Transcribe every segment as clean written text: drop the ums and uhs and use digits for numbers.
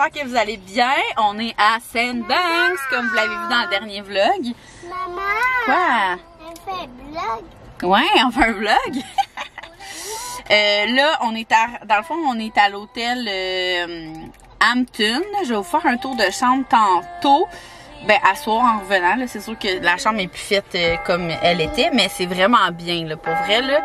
j'espère que vous allez bien. On est à Sandbanks, comme vous l'avez vu dans le dernier vlog. Maman! Quoi? On fait un vlog. Ouais, on fait un vlog. Là, on est dans le fond, on est à l'hôtel Hampton. Je vais vous faire un tour de chambre tantôt. Ben, à soir en revenant, c'est sûr que la chambre est plus faite comme elle était, mais c'est vraiment bien, là, pour vrai, là.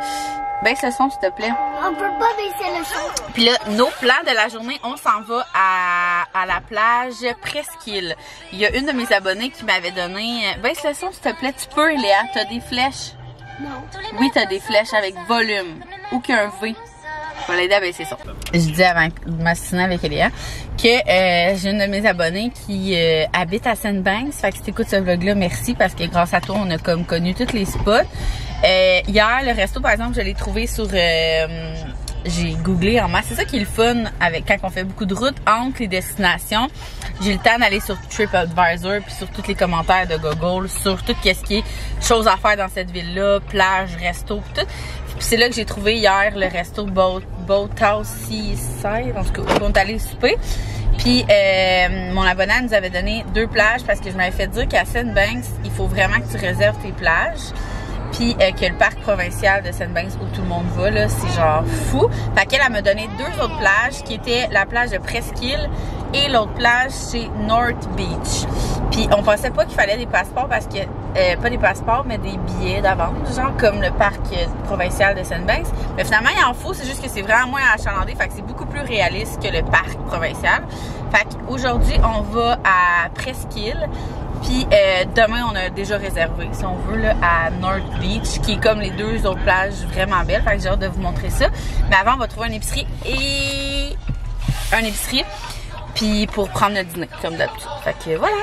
Baisse le son, s'il te plaît. On peut pas baisser le son. Puis là, nos plans de la journée, on s'en va à la plage Presqu'île. Il y a une de mes abonnées qui m'avait donné... Baisse le son, s'il te plaît. Tu peux, Léa. T'as des flèches? Non. Oui, t'as des flèches avec volume. Aucun V. Je vais l'aider à baisser ça. Je dis avant de m'assiner avec Léa que j'ai une de mes abonnées qui habite à Sandbanks. Fait que si t'écoutes ce vlog-là, merci, parce que grâce à toi, on a comme connu tous les spots. Hier, le resto, par exemple, je l'ai trouvé sur... j'ai googlé en masse. C'est ça qui est le fun avec quand on fait beaucoup de routes entre les destinations. J'ai le temps d'aller sur TripAdvisor puis sur tous les commentaires de Google, sur tout ce qui est choses à faire dans cette ville-là, plage, resto, puis tout. Puis c'est là que j'ai trouvé hier le resto Boathouse Seaside. En tout cas, on est allé souper. Puis mon abonné nous avait donné 2 plages parce que je m'avais fait dire qu'à Sandbanks, il faut vraiment que tu réserves tes plages. Puis que le parc provincial de Sandbanks où tout le monde va, là, c'est genre fou. Fait qu'elle m'a donné 2 autres plages qui étaient la plage de Presqu'île et l'autre plage, c'est North Beach. Puis on pensait pas qu'il fallait des passeports parce que, pas des passeports, mais des billets d'avance, genre comme le parc provincial de Sandbanks. Mais finalement, il en faut, c'est juste que c'est vraiment moins achalandé, fait que c'est beaucoup plus réaliste que le parc provincial. Fait qu'aujourd'hui, on va à Presqu'île. Puis demain, on a déjà réservé, si on veut, là, à North Beach, qui est comme les 2 autres plages vraiment belles. Fait que j'ai hâte de vous montrer ça. Mais avant, on va trouver une épicerie puis pour prendre notre dîner, comme d'habitude. Fait que voilà!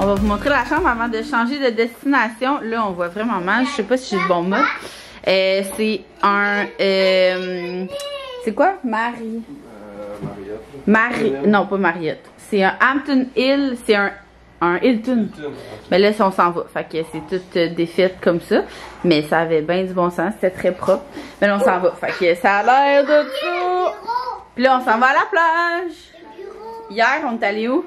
On va vous montrer la chambre avant de changer de destination. Là, on voit vraiment mal. Je sais pas si j'ai le bon mode. C'est un... c'est quoi? Marriott. Non, pas Marriott. C'est un Hampton Inn. C'est un Hilton. Mais là, on s'en va. Fait que c'est tout défait comme ça. Mais ça avait bien du bon sens. C'était très propre. Mais là, on s'en va. Fait que ça a l'air de ça. Puis là, on s'en va à la plage. Hier, on est allé où?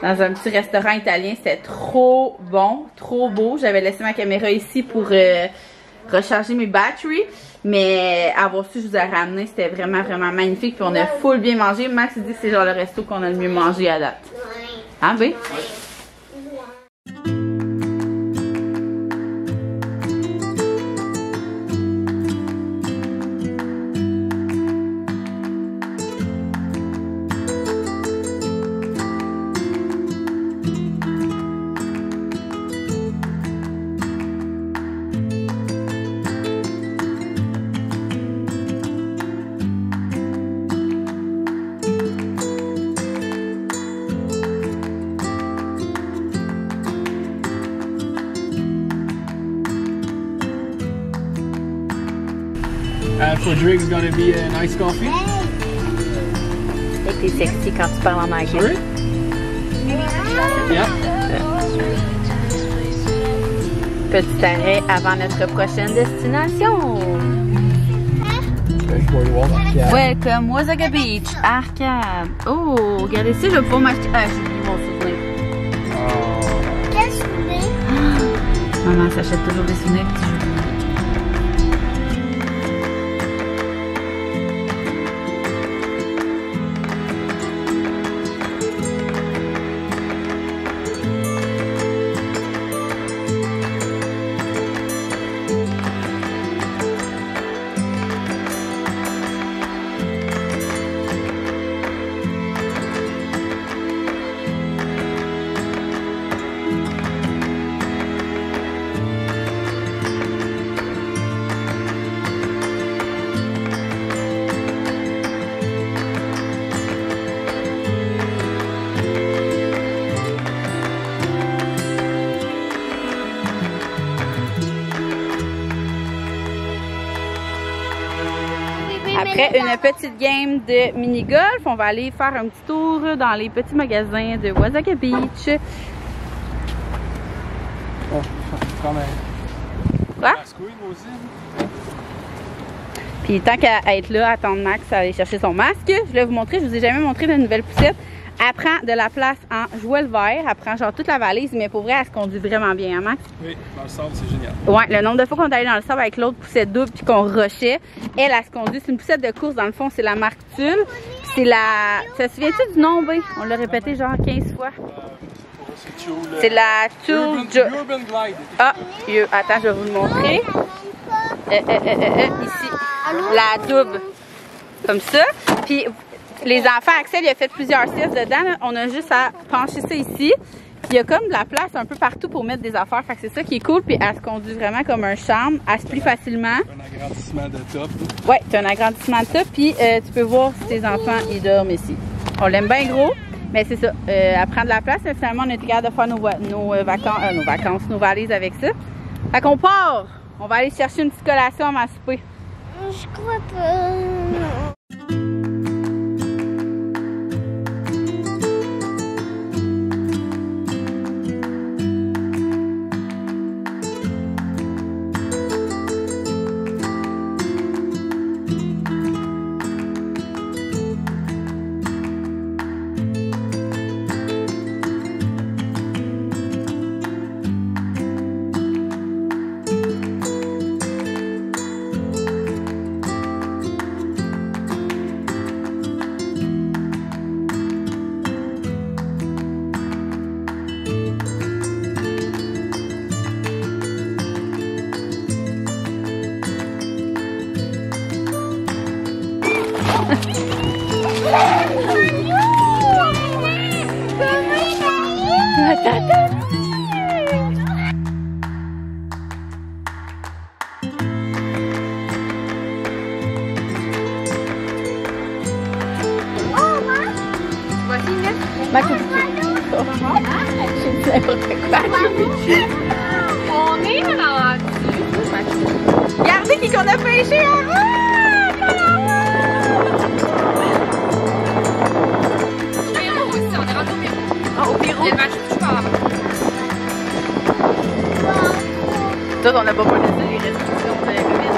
Dans un petit restaurant italien. C'était trop bon. Trop beau. J'avais laissé ma caméra ici pour recharger mes batteries. Mais avoir su, je vous ai ramené. C'était vraiment, vraiment magnifique. Puis on a full bien mangé. Max dit que c'est genre le resto qu'on a le mieux mangé à date. Ah, ben? For drinks, gonna be an iced coffee. Et t'es sexy quand tu parles en anglais. Sorry? Yeah. Petit arrêt avant notre prochaine destination. Welcome, Wasaga Beach, arcade. Oh, regardez ça, je vais pouvoir m'acheter. Ah, j'ai oublié mon souvenir. Quel souvenir? Maman s'achète toujours des souvenirs que tu joues. Après une petite game de mini-golf, on va aller faire un petit tour dans les petits magasins de Wasaga Beach. Oh, quand même. Quoi? Puis tant qu'à être là, attendre Max à aller chercher son masque, je voulais vous montrer, je vous ai jamais montré de nouvelle poussette. Elle prend de la place en jouet le vert, elle prend genre toute la valise, mais pour vrai, elle se conduit vraiment bien, hein, Max? Oui, dans le sable, c'est génial. Ouais, le nombre de fois qu'on est allé dans le sable avec l'autre poussette double puis qu'on rushait, elle se conduit. C'est une poussette de course, dans le fond, c'est la marque Tulle. Puis c'est la. Ça te souviens-tu du nom, B? On l'a répété genre 15 fois. C'est la Tulle. Urban Glide. Ah, attends, je vais vous le montrer. Ici, la double. Comme ça. Puis les enfants, Axel, il a fait plusieurs sièges dedans. Là. On a juste à pencher ça ici. Puis il y a comme de la place un peu partout pour mettre des affaires. Fait que c'est ça qui est cool. Puis elle se conduit vraiment comme un charme. Elle se plie facilement. Un agrandissement de top. Ouais, tu as un agrandissement de top. Puis tu peux voir si tes enfants, ils dorment ici. On l'aime bien gros. Mais c'est ça. Elle prend de la place. Mais finalement, on est capable de faire nos valises avec ça. Fait qu'on part. On va aller chercher une petite collation à ma souper. Je crois pas. On est rendu. Regardez qui qu'on a pêché avant! Au Pérou. Toi, on n'a pas parlé des restrictions de la COVID.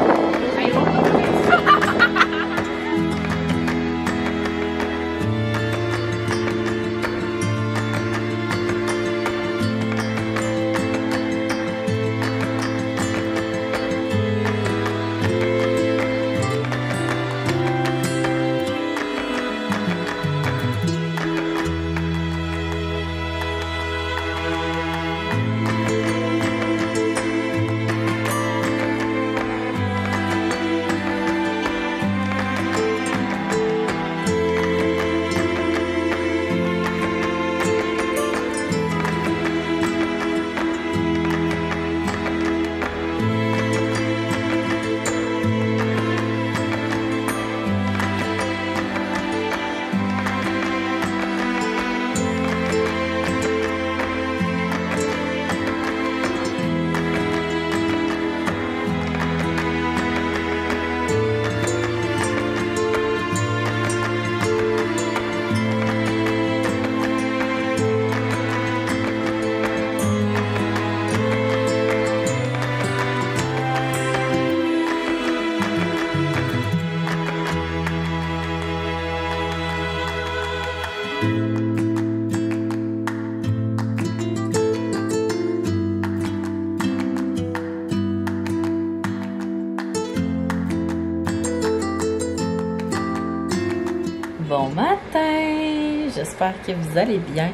j'espère que vous allez bien.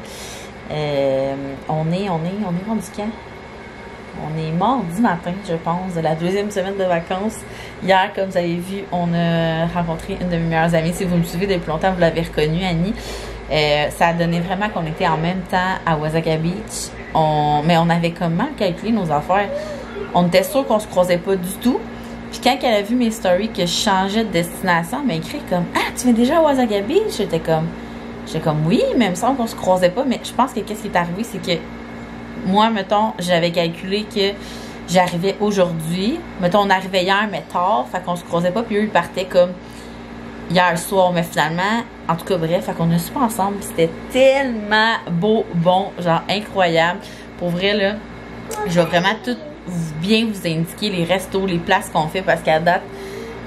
On est rendu quand? On est mardi matin, je pense, de la deuxième semaine de vacances. Hier, comme vous avez vu, on a rencontré une de mes meilleures amies. Si vous me suivez depuis longtemps, vous l'avez reconnue, Annie. Ça a donné vraiment qu'on était en même temps à Wasaga Beach. Mais on avait comment calculé nos affaires? On était sûr qu'on se croisait pas du tout. Puis quand elle a vu mes stories que je changeais de destination, elle m'a écrit comme « Ah, tu viens déjà à Wasaga Beach? » J'étais comme oui, mais il me semble qu'on se croisait pas. Mais je pense que qu'est-ce qui est arrivé, c'est que moi, mettons, j'avais calculé que j'arrivais aujourd'hui. Mettons, on arrivait hier, mais tard. Fait qu'on se croisait pas. Puis eux, ils partaient comme hier soir. Mais finalement, en tout cas, bref, fait qu'on a super ensemble. C'était tellement beau, bon, genre incroyable. Pour vrai, là, je vais vraiment tout bien vous indiquer les restos, les places qu'on fait. Parce qu'à date,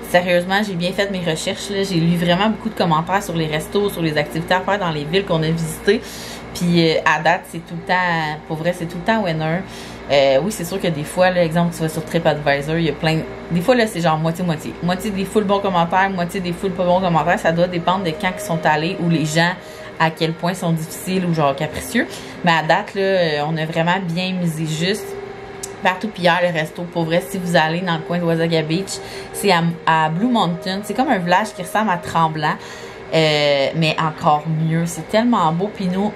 sérieusement, j'ai bien fait mes recherches. J'ai lu vraiment beaucoup de commentaires sur les restos, sur les activités à faire dans les villes qu'on a visitées. Puis à date, c'est tout le temps, pour vrai, c'est tout le temps winner. Oui, c'est sûr que des fois, là, exemple, tu vas sur TripAdvisor, il y a plein. Des fois, là, c'est genre moitié-moitié. Moitié des full bons commentaires, moitié des full pas bons commentaires. Ça doit dépendre de quand ils sont allés ou les gens à quel point sont difficiles ou genre capricieux. Mais à date, là, on a vraiment bien misé juste. Partout, puis hier, le resto, pour vrai, si vous allez dans le coin de Wasaga Beach, c'est à Blue Mountain. C'est comme un village qui ressemble à Tremblant, mais encore mieux. C'est tellement beau. Puis nous,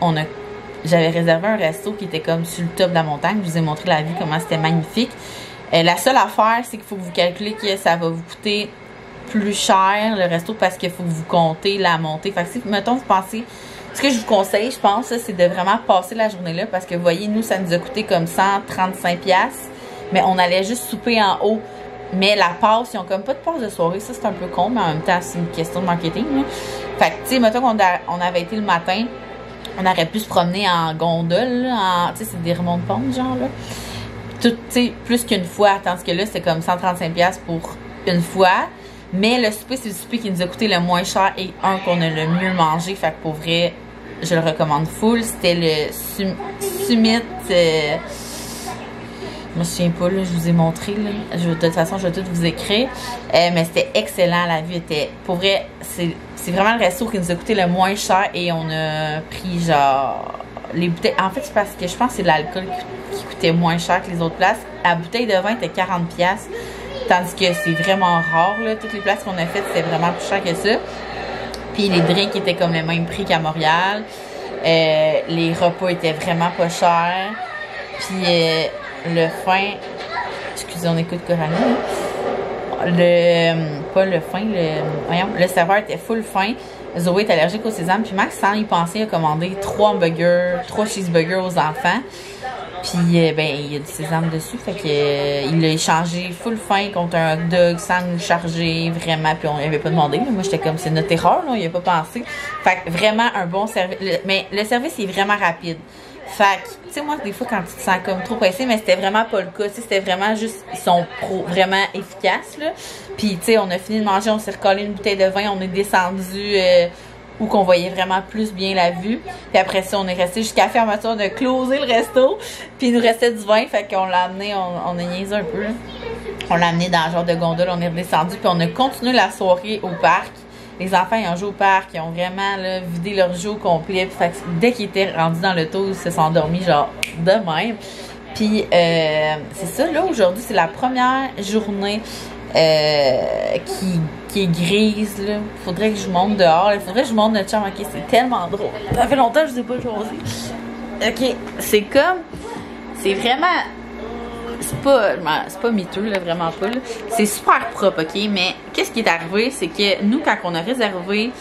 j'avais réservé un resto qui était comme sur le top de la montagne. Je vous ai montré la vue, comment c'était magnifique. La seule affaire, c'est qu'il faut que vous calculez que ça va vous coûter plus cher, le resto, parce qu'il faut que vous comptez la montée. Fait que si, mettons, vous pensez... Ce que je vous conseille, je pense, c'est de vraiment passer la journée là parce que, vous voyez, nous, ça nous a coûté comme 135$, mais on allait juste souper en haut. Mais la passe, ils ont comme pas de passe de soirée. Ça, c'est un peu con, mais en même temps, c'est une question de marketing, là. Fait que, tu sais, mettons qu'on avait été le matin, on aurait pu se promener en gondole, tu sais, c'est des remontes-pentes, genre, là. Tout, tu sais, plus qu'une fois, tandis que là, c'est comme 135$ pour une fois. Mais le souper, c'est le souper qui nous a coûté le moins cher et un qu'on a le mieux mangé. Fait que pour vrai, je le recommande full. C'était le Summit. Je me souviens pas, là, je vous ai montré. Là. De toute façon, je vais tout vous écrire. Mais c'était excellent. La vue était. Pour vrai, c'est vraiment le resto qui nous a coûté le moins cher et on a pris genre les bouteilles. En fait, c'est parce que je pense que c'est l'alcool qui coûtait moins cher que les autres places. La bouteille de vin était 40$. Tandis que c'est vraiment rare, là. Toutes les places qu'on a faites, c'était vraiment plus cher que ça. Puis les drinks étaient comme le même prix qu'à Montréal. Les repas étaient vraiment pas chers. Puis le fin... Excusez, on écoute Coralie. Pas le fin, voyons, le serveur était full fin. Zoé est allergique au sésame. Puis Max, sans y penser, a commandé 3 cheeseburgers aux enfants. Puis, ben, il y a du sésame dessus. Fait que il l'a échangé full fin contre un hot dog sans nous charger, vraiment. Puis, on n'avait pas demandé. Là. Moi, j'étais comme, c'est notre erreur, là. Il n'y a pas pensé. Fait que vraiment un bon service. Mais le service est vraiment rapide. Fait que, tu sais, moi, des fois, quand tu te sens comme trop pressé, mais c'était vraiment pas le cas. C'était vraiment juste, ils sont vraiment efficaces, là. Puis, tu sais, on a fini de manger, on s'est recollé une bouteille de vin, on est descendu où qu'on voyait vraiment plus bien la vue. Puis après ça, on est resté jusqu'à la fermeture de closer le resto. Puis il nous restait du vin, fait qu'on l'a amené, on a niaisé un peu, là. On l'a amené dans un genre de gondole, on est redescendu, puis on a continué la soirée au parc. Les enfants, ils ont joué au parc, ils ont vraiment là, vidé leur jeu au complet. Puis, fait que dès qu'ils étaient rendus dans l'auto, ils se sont endormis, genre, de même. Puis, c'est ça, là, aujourd'hui, c'est la première journée qui est grise, là. Faudrait que je monte dehors. Il faudrait que je monte notre chambre. OK, c'est tellement drôle. Ça fait longtemps que je ne sais pas choisi. OK, c'est comme... C'est vraiment... C'est pas miteux, là, vraiment pas, là. C'est super propre, OK? Mais qu'est-ce qui est arrivé, c'est que nous, quand on a réservé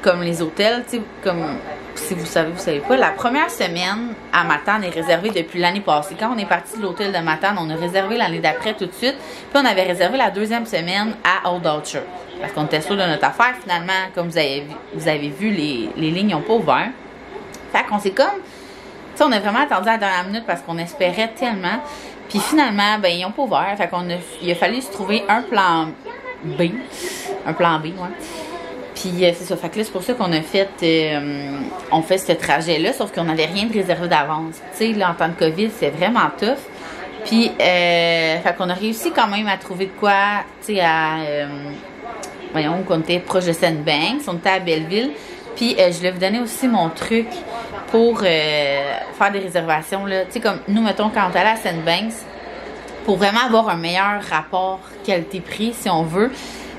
comme les hôtels, tu sais, comme... Si vous savez, vous savez pas, la première semaine à Matane est réservée depuis l'année passée. Quand on est parti de l'hôtel de Matane, on a réservé l'année d'après tout de suite. Puis on avait réservé la deuxième semaine à Old Orchard. Parce qu'on était sûr de notre affaire. Finalement, comme vous avez vu, les lignes n'ont pas ouvert. Fait qu'on s'est comme... Tu sais, on a vraiment attendu à la dernière minute parce qu'on espérait tellement. Puis finalement, ben ils n'ont pas ouvert. Fait il a fallu se trouver un plan B. Un plan B, ouais. Puis c'est ça, fait que là, c'est pour ça qu'on a fait on fait ce trajet-là, sauf qu'on n'avait rien de réservé d'avance. Tu sais, là, en temps de COVID, c'est vraiment tough. Puis, fait qu'on a réussi quand même à trouver de quoi, tu sais, voyons, qu'on était proche de Sandbanks, on était à Belleville. Puis je voulais vous donner aussi mon truc pour faire des réservations. Tu sais, comme nous, mettons, quand on est allé à Sandbanks, pour vraiment avoir un meilleur rapport qualité-prix, si on veut,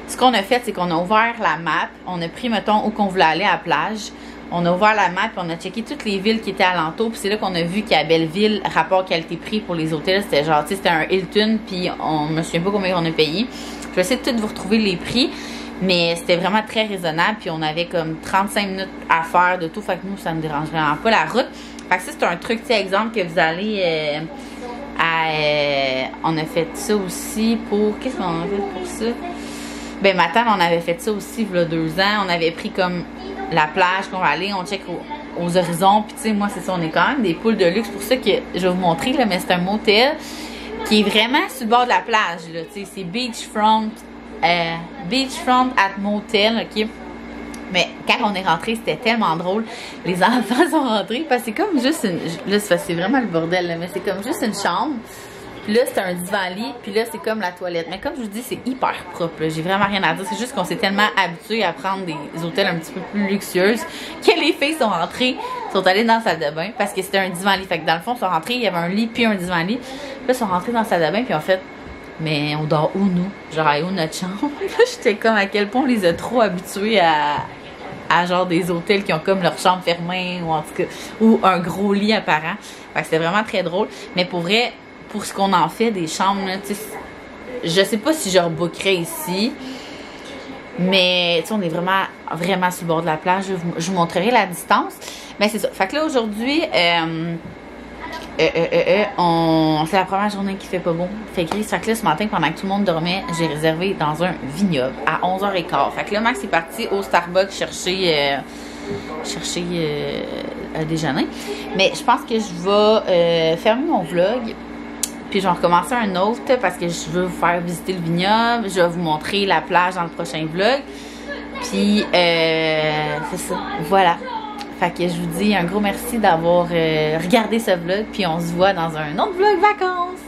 ce qu'on a fait, c'est qu'on a ouvert la map. On a pris, mettons, où qu'on voulait aller à la plage. On a ouvert la map et on a checké toutes les villes qui étaient alentour. Puis c'est là qu'on a vu qu'à Belleville, rapport qualité-prix pour les hôtels, c'était genre, tu sais, c'était un Hilton. Puis on me souvient pas combien on a payé. Je vais essayer de tout vous retrouver les prix. Mais c'était vraiment très raisonnable. Puis on avait comme 35 minutes à faire de tout. Fait que nous, ça ne dérange vraiment pas la route. Fait que ça, c'est un truc, tu sais, exemple, que vous allez on a fait ça aussi pour... Qu'est-ce qu'on a fait pour ça? Ben, ma tante, on avait fait ça aussi, il y a 2 ans. On avait pris comme la plage qu'on va aller, on check aux horizons. Puis, tu sais, moi, c'est ça, on est quand même des poules de luxe. Pour ça que je vais vous montrer, là, mais c'est un motel qui est vraiment sur le bord de la plage, là. Tu sais, c'est beachfront at motel, OK? Mais quand on est rentré, c'était tellement drôle. Les enfants sont rentrés parce que c'est comme juste une... Là, c'est vraiment le bordel, là, mais c'est comme juste une chambre. Puis là, c'est un divan-lit. Puis là, c'est comme la toilette. Mais comme je vous dis, c'est hyper propre. J'ai vraiment rien à dire. C'est juste qu'on s'est tellement habitués à prendre des hôtels un petit peu plus luxueux que les filles sont rentrées, sont allées dans la salle de bain parce que c'était un divan-lit. Fait que dans le fond, ils sont rentrés, il y avait un lit puis un divan-lit. Puis là, ils sont rentrés dans la salle de bain puis en fait, mais on dort où, nous? Genre, où notre chambre? Là, j'étais comme à quel point on les a trop habitués à genre des hôtels qui ont comme leur chambre fermée ou en tout cas, ou un gros lit apparent. Fait que c'était vraiment très drôle. Mais pour vrai, pour ce qu'on en fait des chambres, là, tu sais, je sais pas si je rebookerais ici, mais tu sais, on est vraiment sur le bord de la plage. Je vous montrerai la distance. Mais c'est ça. Fait que là, aujourd'hui, c'est la première journée qui fait pas beau. Fait gris. Fait que là, ce matin, pendant que tout le monde dormait, j'ai réservé dans un vignoble à 11h15. Fait que là, Max est parti au Starbucks chercher à déjeuner. Mais je pense que je vais fermer mon vlog. Puis je vais recommencer un autre parce que je veux vous faire visiter le vignoble. Je vais vous montrer la plage dans le prochain vlog. Puis c'est ça. Voilà. Fait que je vous dis un gros merci d'avoir regardé ce vlog. Puis on se voit dans un autre vlog vacances.